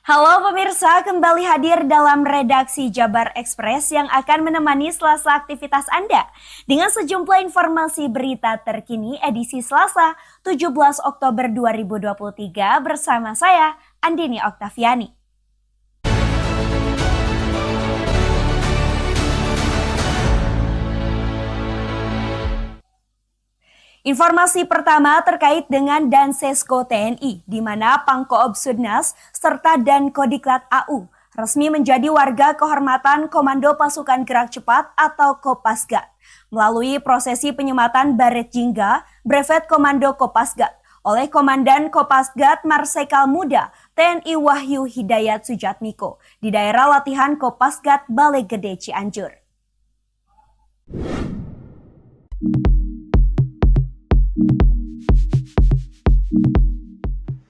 Halo pemirsa, kembali hadir dalam redaksi Jabar Express yang akan menemani Selasa aktivitas Anda dengan sejumlah informasi berita terkini edisi Selasa 17 Oktober 2023 bersama saya Andini Oktaviani. Informasi pertama terkait dengan Dansesko TNI, di mana Pangkoop Sudnas serta Dankodiklat AU resmi menjadi warga kehormatan Komando Pasukan Gerak Cepat atau Kopasgat melalui prosesi penyematan Baret Jingga Brevet Komando Kopasgat oleh Komandan Kopasgat Marsikal Muda TNI Wahyu Hidayat Sujatmiko di daerah latihan Kopasgat Balai Gede Cianjur.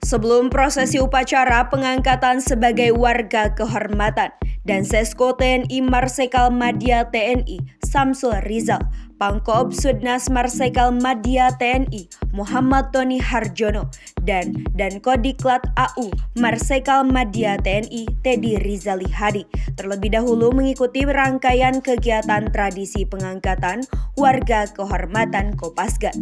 Sebelum prosesi upacara pengangkatan sebagai warga kehormatan, Dansesko TNI Marsikal Madya TNI Samsul Rizal, Pangkoop Sudnas Marsikal Madya TNI Muhammad Tony Harjono, dan Dankodiklat AU Marsikal Madya TNI Teddy Rizali Hadi terlebih dahulu mengikuti rangkaian kegiatan tradisi pengangkatan warga kehormatan Kopasgat.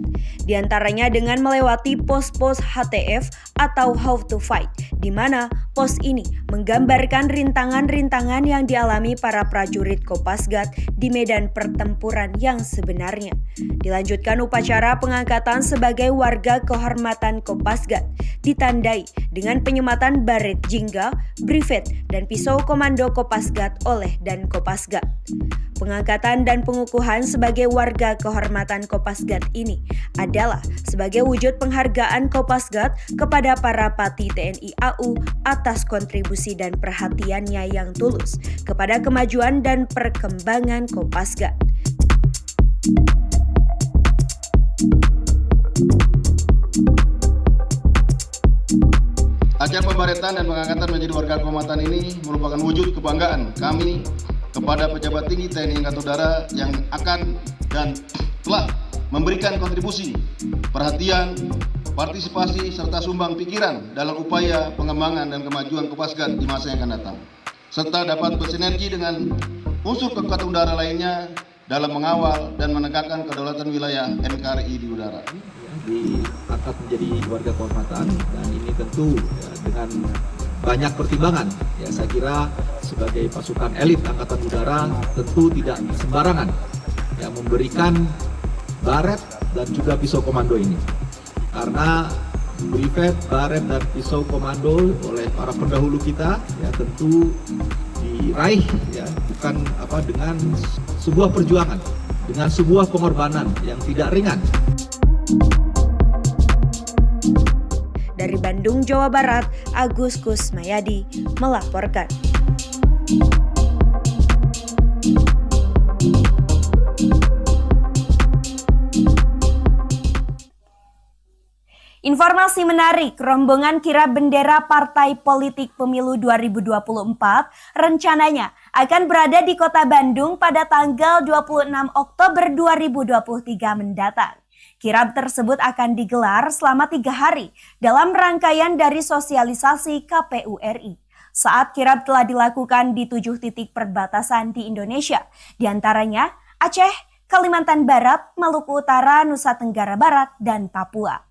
Di antaranya dengan melewati pos-pos HTF atau How to Fight, di mana pos ini menggambarkan rintangan-rintangan yang dialami para prajurit Kopasgat di medan pertempuran yang sebenarnya. Dilanjutkan upacara pengangkatan sebagai warga kehormatan Kopasgat, ditandai dengan penyematan Baret Jingga, Brevet, dan pisau komando Kopasgat oleh Dankopasgat. Pengangkatan dan pengukuhan sebagai warga kehormatan Kopasgat ini adalah sebagai wujud penghargaan Kopasgat kepada para Pati TNI AU atas kontribusi dan perhatiannya yang tulus kepada kemajuan dan perkembangan Kopasgat. Acara pembaretan dan pengangkatan menjadi warga kehormatan ini merupakan wujud kebanggaan kami kepada pejabat tinggi TNI Angkatan Udara yang akan dan telah memberikan kontribusi, perhatian, partisipasi, serta sumbang pikiran dalam upaya pengembangan dan kemajuan Kopasgat di masa yang akan datang, serta dapat bersinergi dengan unsur kekuatan udara lainnya dalam mengawal dan menegakkan kedaulatan wilayah NKRI di udara. Diangkat menjadi warga kehormatan, dan ini tentu dengan banyak pertimbangan. Ya, saya kira sebagai pasukan elit Angkatan Udara tentu tidak sembarangan yang memberikan baret dan juga pisau komando ini, karena brevet, baret, dan pisau komando oleh para pendahulu kita ya tentu diraih ya bukan dengan sebuah perjuangan, dengan sebuah pengorbanan yang tidak ringan. Dari Bandung, Jawa Barat, Agus Kusmayadi melaporkan. Informasi menarik, rombongan kirap bendera Partai Politik Pemilu 2024 rencananya akan berada di Kota Bandung pada tanggal 26 Oktober 2023 mendatang. Kirap tersebut akan digelar selama 3 hari dalam rangkaian dari sosialisasi KPU RI. Saat kirap telah dilakukan di 7 titik perbatasan di Indonesia, diantaranya Aceh, Kalimantan Barat, Maluku Utara, Nusa Tenggara Barat, dan Papua.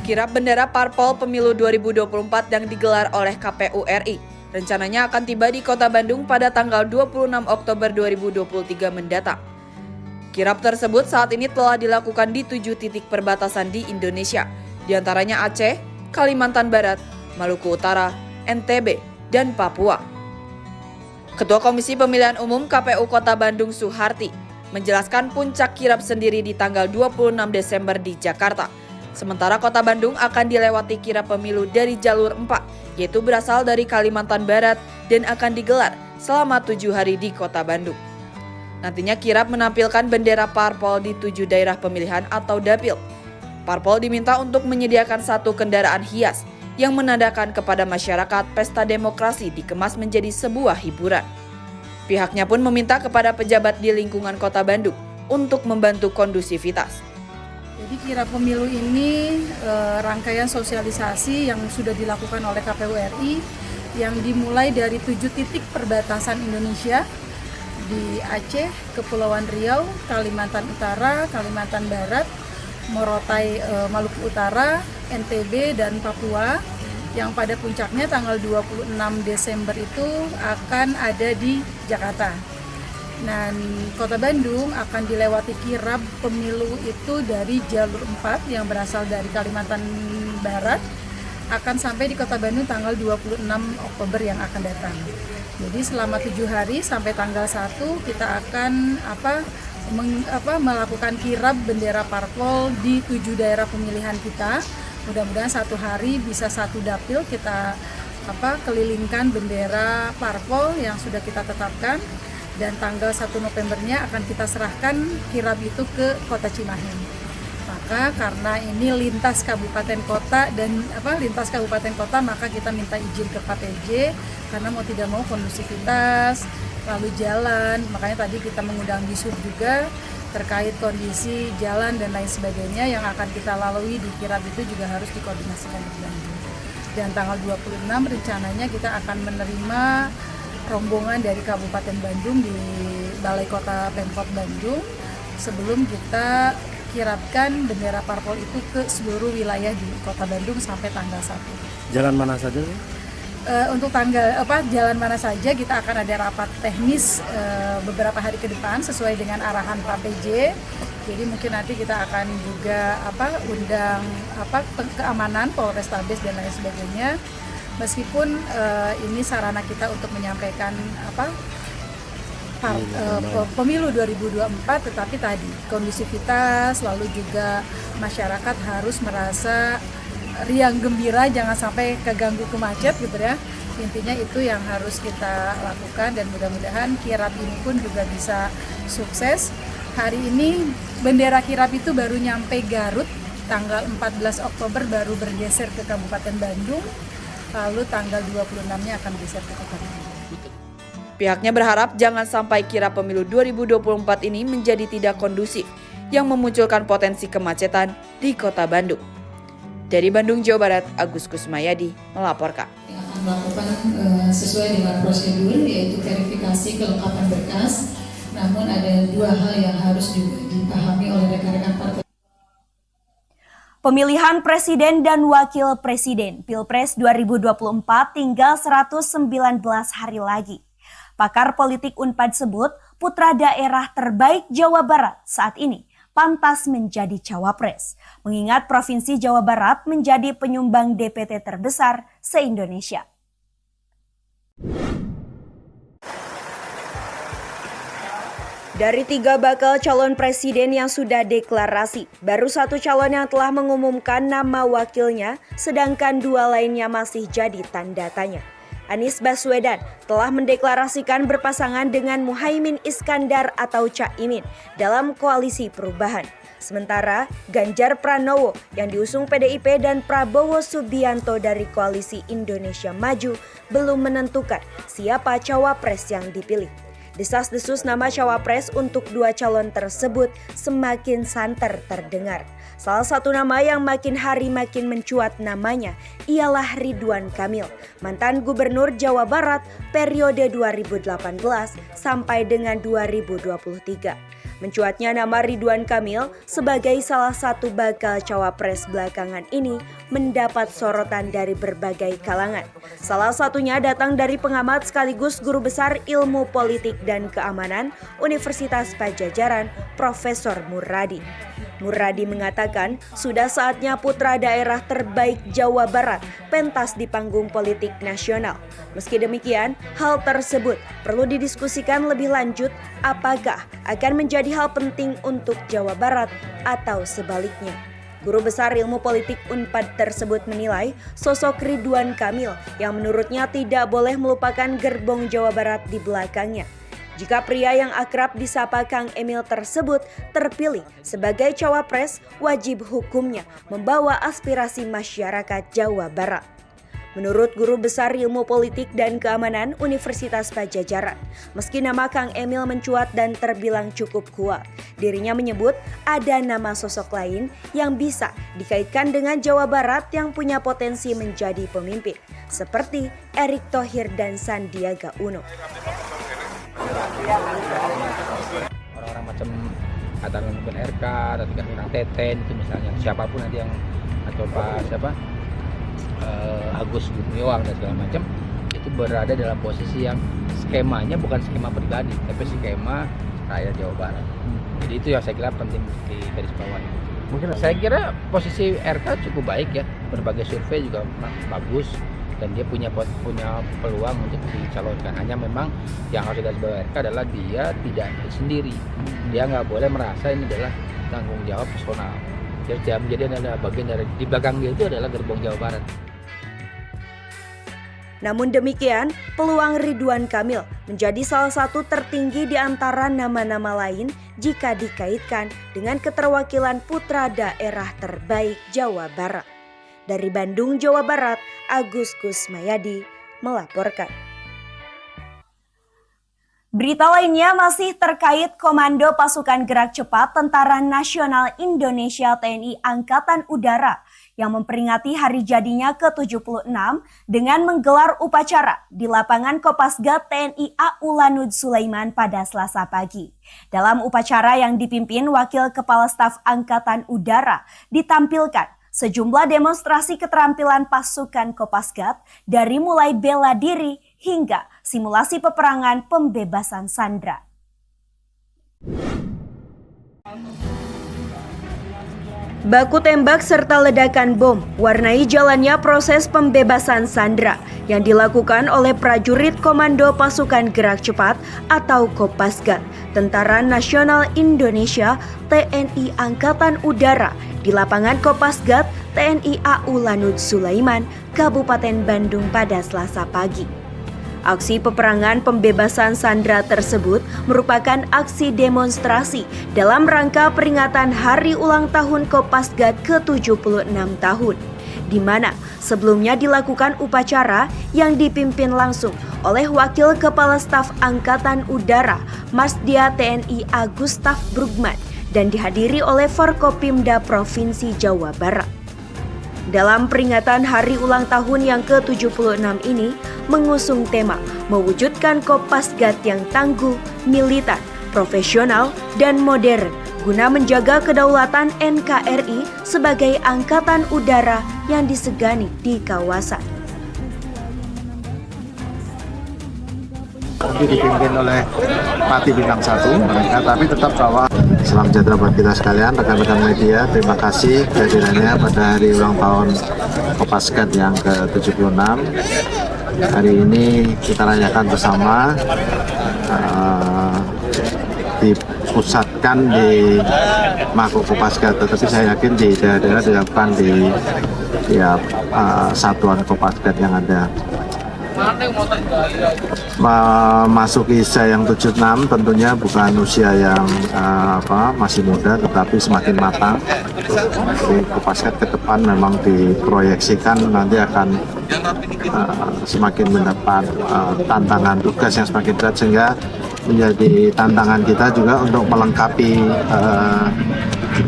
Kirap bendera Parpol Pemilu 2024 yang digelar oleh KPU RI rencananya akan tiba di Kota Bandung pada tanggal 26 Oktober 2023 mendatang. Kirap tersebut saat ini telah dilakukan di 7 titik perbatasan di Indonesia, diantaranya Aceh, Kalimantan Barat, Maluku Utara, NTB, dan Papua. Ketua Komisi Pemilihan Umum KPU Kota Bandung Suharti menjelaskan puncak kirap sendiri di tanggal 26 Desember di Jakarta. Sementara Kota Bandung akan dilewati kirap pemilu dari jalur 4, yaitu berasal dari Kalimantan Barat dan akan digelar selama 7 hari di Kota Bandung. Nantinya kirap menampilkan bendera parpol di 7 daerah pemilihan atau dapil. Parpol diminta untuk menyediakan 1 kendaraan hias yang menandakan kepada masyarakat pesta demokrasi dikemas menjadi sebuah hiburan. Pihaknya pun meminta kepada pejabat di lingkungan Kota Bandung untuk membantu kondusivitas. Jadi kirab pemilu ini rangkaian sosialisasi yang sudah dilakukan oleh KPU RI yang dimulai dari 7 titik perbatasan Indonesia di Aceh, Kepulauan Riau, Kalimantan Utara, Kalimantan Barat, Morotai, Maluku Utara, NTB, dan Papua yang pada puncaknya tanggal 26 Desember itu akan ada di Jakarta. Dan Kota Bandung akan dilewati kirab pemilu itu dari jalur 4 yang berasal dari Kalimantan Barat akan sampai di Kota Bandung tanggal 26 Oktober yang akan datang. Jadi selama 7 hari sampai tanggal 1 kita akan melakukan kirab bendera parpol di 7 daerah pemilihan kita. Mudah-mudahan 1 hari bisa 1 dapil kita kelilingkan bendera parpol yang sudah kita tetapkan. Dan tanggal 1 Novembernya akan kita serahkan kirab itu ke Kota Cimahi. Maka karena ini lintas kabupaten kota maka kita minta izin ke KPJ karena mau tidak mau kondusivitas lalu jalan, makanya tadi kita mengundang Disub juga terkait kondisi jalan dan lain sebagainya yang akan kita lalui di kirab itu juga harus dikoordinasikan lebih lanjut. Dan tanggal 26 rencananya kita akan menerima rombongan dari Kabupaten Bandung di Balai Kota Pemkot Bandung sebelum kita kirabkan bendera parpol itu ke seluruh wilayah di Kota Bandung sampai tanggal 1. Jalan mana saja? Untuk jalan mana saja kita akan ada rapat teknis beberapa hari ke depan sesuai dengan arahan Pak PJ. Jadi mungkin nanti kita akan juga undang keamanan Polrestabes dan lain sebagainya. Meskipun ini sarana kita untuk menyampaikan pemilu 2024, tetapi tadi kondusivitas lalu juga masyarakat harus merasa riang gembira, jangan sampai keganggu macet gitu ya. Intinya itu yang harus kita lakukan dan mudah-mudahan kirab ini pun juga bisa sukses. Hari ini bendera kirab itu baru nyampe Garut, tanggal 14 Oktober baru bergeser ke Kabupaten Bandung. Lalu tanggal 26-nya akan geser ke Kota Bandung. Pihaknya berharap jangan sampai kirab pemilu 2024 ini menjadi tidak kondusif yang memunculkan potensi kemacetan di Kota Bandung. Dari Bandung, Jawa Barat, Agus Kusmayadi melaporkan. Yang akan melakukan sesuai dengan prosedur yaitu verifikasi kelengkapan berkas. Namun ada 2 hal yang harus juga dipahami oleh rekan-rekan partai. Pemilihan Presiden dan Wakil Presiden Pilpres 2024 tinggal 119 hari lagi. Pakar politik Unpad sebut putra daerah terbaik Jawa Barat saat ini pantas menjadi cawapres. Mengingat Provinsi Jawa Barat menjadi penyumbang DPT terbesar se-Indonesia. Dari 3 bakal calon presiden yang sudah deklarasi, baru 1 calon yang telah mengumumkan nama wakilnya, sedangkan 2 lainnya masih jadi tanda tanya. Anies Baswedan telah mendeklarasikan berpasangan dengan Muhaimin Iskandar atau Caimin dalam koalisi perubahan. Sementara Ganjar Pranowo yang diusung PDIP dan Prabowo Subianto dari koalisi Indonesia Maju belum menentukan siapa cawapres yang dipilih. Desas-desus nama cawapres untuk 2 calon tersebut semakin santer terdengar. Salah satu nama yang makin hari makin mencuat namanya ialah Ridwan Kamil, mantan Gubernur Jawa Barat periode 2018 sampai dengan 2023. Mencuatnya nama Ridwan Kamil sebagai salah satu bakal cawapres belakangan ini mendapat sorotan dari berbagai kalangan. Salah satunya datang dari pengamat sekaligus guru besar ilmu politik dan keamanan Universitas Padjadjaran, Profesor Muradi. Muradi mengatakan sudah saatnya putra daerah terbaik Jawa Barat pentas di panggung politik nasional. Meski demikian, hal tersebut perlu didiskusikan lebih lanjut apakah akan menjadi hal penting untuk Jawa Barat atau sebaliknya. Guru Besar Ilmu Politik Unpad tersebut menilai sosok Ridwan Kamil yang menurutnya tidak boleh melupakan gerbong Jawa Barat di belakangnya. Jika pria yang akrab disapa Kang Emil tersebut terpilih sebagai cawapres, wajib hukumnya membawa aspirasi masyarakat Jawa Barat. Menurut Guru Besar Ilmu Politik dan Keamanan Universitas Padjadjaran, meski nama Kang Emil mencuat dan terbilang cukup kuat, dirinya menyebut ada nama sosok lain yang bisa dikaitkan dengan Jawa Barat yang punya potensi menjadi pemimpin, seperti Erick Thohir dan Sandiaga Uno. Orang-orang macam katakan mungkin RK atau orang Teten itu misalnya, siapapun nanti yang atau Agus Gumiwang dan segala macam itu berada dalam posisi yang skemanya bukan skema pribadi tapi skema rakyat Jawa Barat. Jadi itu yang saya kira penting di garis bawah. Mungkin saya kira posisi RK cukup baik ya, berbagai survei juga bagus dan dia punya peluang untuk dicalonkan. Hanya memang yang harus digaris bawah RK adalah dia tidak sendiri, dia nggak boleh merasa ini adalah tanggung jawab personal. Dia menjadi adalah bagian dari di belakang dia itu adalah gerbong Jawa Barat. Namun demikian, peluang Ridwan Kamil menjadi salah satu tertinggi di antara nama-nama lain jika dikaitkan dengan keterwakilan putra daerah terbaik Jawa Barat. Dari Bandung, Jawa Barat, Agus Kusmayadi melaporkan. Berita lainnya masih terkait Komando Pasukan Gerak Cepat Tentara Nasional Indonesia TNI Angkatan Udara yang memperingati hari jadinya ke-76 dengan menggelar upacara di lapangan Kopasgat TNI AU Lanud Sulaiman pada Selasa pagi. Dalam upacara yang dipimpin Wakil Kepala Staf Angkatan Udara, ditampilkan sejumlah demonstrasi keterampilan pasukan Kopasgat dari mulai bela diri hingga simulasi peperangan pembebasan sandera. Baku tembak serta ledakan bom warnai jalannya proses pembebasan sandera yang dilakukan oleh prajurit Komando Pasukan Gerak Cepat atau Kopasgat Tentara Nasional Indonesia TNI Angkatan Udara di lapangan Kopasgat TNI AU Lanud Sulaiman, Kabupaten Bandung pada Selasa pagi. Aksi peperangan pembebasan sandera tersebut merupakan aksi demonstrasi dalam rangka peringatan Hari Ulang Tahun Kopasgat ke-76 tahun, di mana sebelumnya dilakukan upacara yang dipimpin langsung oleh Wakil Kepala Staf Angkatan Udara Masdia TNI Agustaf Brugman dan dihadiri oleh Forkopimda Provinsi Jawa Barat. Dalam peringatan Hari Ulang Tahun yang ke-76 ini mengusung tema mewujudkan Kopasgat yang tangguh, militan, profesional, dan modern guna menjaga kedaulatan NKRI sebagai angkatan udara yang disegani di kawasan. Nanti dipimpin oleh Pati Bintang 1 mereka, tapi tetap bahwa salam sejahtera buat kita sekalian, rekan-rekan media. Terima kasih kehadirannya pada hari ulang tahun Kopasgat yang ke-76. Hari ini kita rayakan bersama, dipusatkan di Mako Kopasgat, tetapi saya yakin di daerah-daerah dilakukan di tiap satuan Kopasgat yang ada. Memasuki usia yang 76 tentunya bukan usia yang masih muda, tetapi semakin matang. Jadi Kopasgat ke depan memang diproyeksikan nanti akan semakin mendapat tantangan tugas yang semakin berat, sehingga menjadi tantangan kita juga untuk melengkapi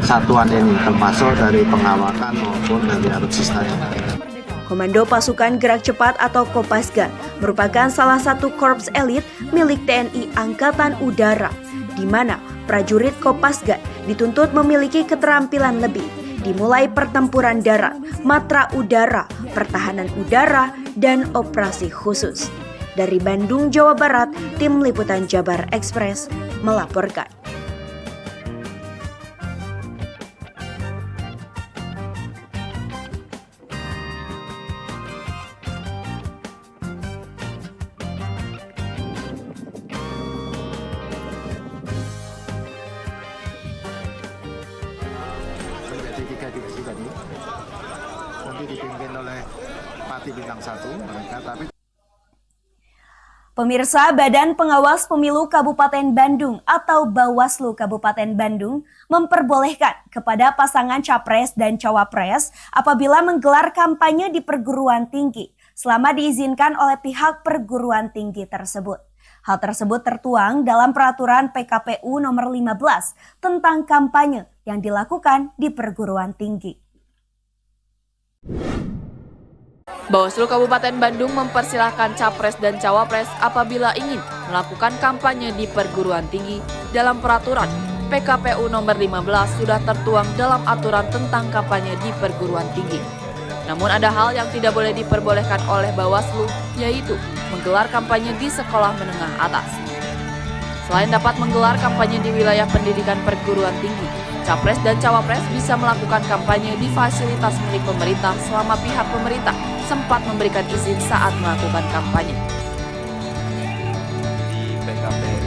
satuan ini, termasuk dari pengawakan maupun dari alutsistanya. Komando Pasukan Gerak Cepat atau Kopasgat merupakan salah satu korps elit milik TNI Angkatan Udara, di mana prajurit Kopasgat dituntut memiliki keterampilan lebih, dimulai pertempuran darat, matra udara, pertahanan udara, dan operasi khusus. Dari Bandung, Jawa Barat, Tim Liputan Jabar Express melaporkan. Menjadi 3 divisi tadi, nanti dipimpin oleh Pati Bintang 1 mereka, tapi Pemirsa, Badan Pengawas Pemilu Kabupaten Bandung atau Bawaslu Kabupaten Bandung memperbolehkan kepada pasangan capres dan cawapres apabila menggelar kampanye di perguruan tinggi selama diizinkan oleh pihak perguruan tinggi tersebut. Hal tersebut tertuang dalam peraturan PKPU nomor 15 tentang kampanye yang dilakukan di perguruan tinggi. Bawaslu Kabupaten Bandung mempersilahkan Capres dan Cawapres apabila ingin melakukan kampanye di perguruan tinggi. Dalam peraturan PKPU nomor 15 sudah tertuang dalam aturan tentang kampanye di perguruan tinggi. Namun ada hal yang tidak boleh diperbolehkan oleh Bawaslu, yaitu menggelar kampanye di sekolah menengah atas. Selain dapat menggelar kampanye di wilayah pendidikan perguruan tinggi, Capres dan Cawapres bisa melakukan kampanye di fasilitas milik pemerintah selama pihak pemerintah sempat memberikan izin saat melakukan kampanye. Di PKPU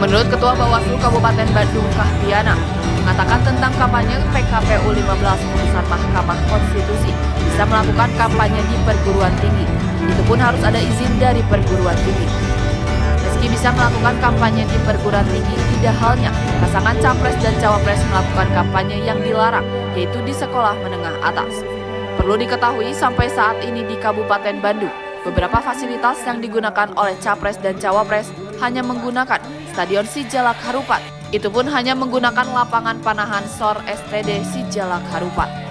Menurut Ketua Bawaslu Kabupaten Bandung Kahviana, mengatakan tentang kampanye PKPU 15 putusan Mahkamah Konstitusi bisa melakukan kampanye di perguruan tinggi. Itu pun harus ada izin dari perguruan tinggi. Meski bisa melakukan kampanye di perguruan tinggi, tidak halnya pasangan Capres dan Cawapres melakukan kampanye yang dilarang, yaitu di sekolah menengah atas. Perlu diketahui sampai saat ini di Kabupaten Bandung, beberapa fasilitas yang digunakan oleh Capres dan Cawapres hanya menggunakan Stadion Sijalak Harupat. Itu pun hanya menggunakan lapangan panahan SOR STD Sijalak Harupat.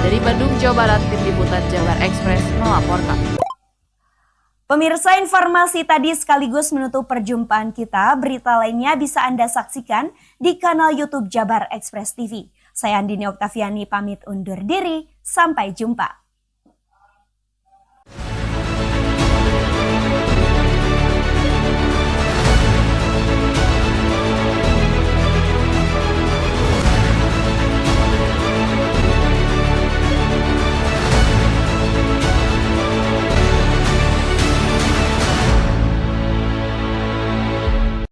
Dari Bandung, Jawa Barat, Tim Liputan Jabar Express melaporkan. Pemirsa, informasi tadi sekaligus menutup perjumpaan kita. Berita lainnya bisa Anda saksikan di kanal YouTube Jabar Express TV. Saya Andini Oktaviani pamit undur diri. Sampai jumpa.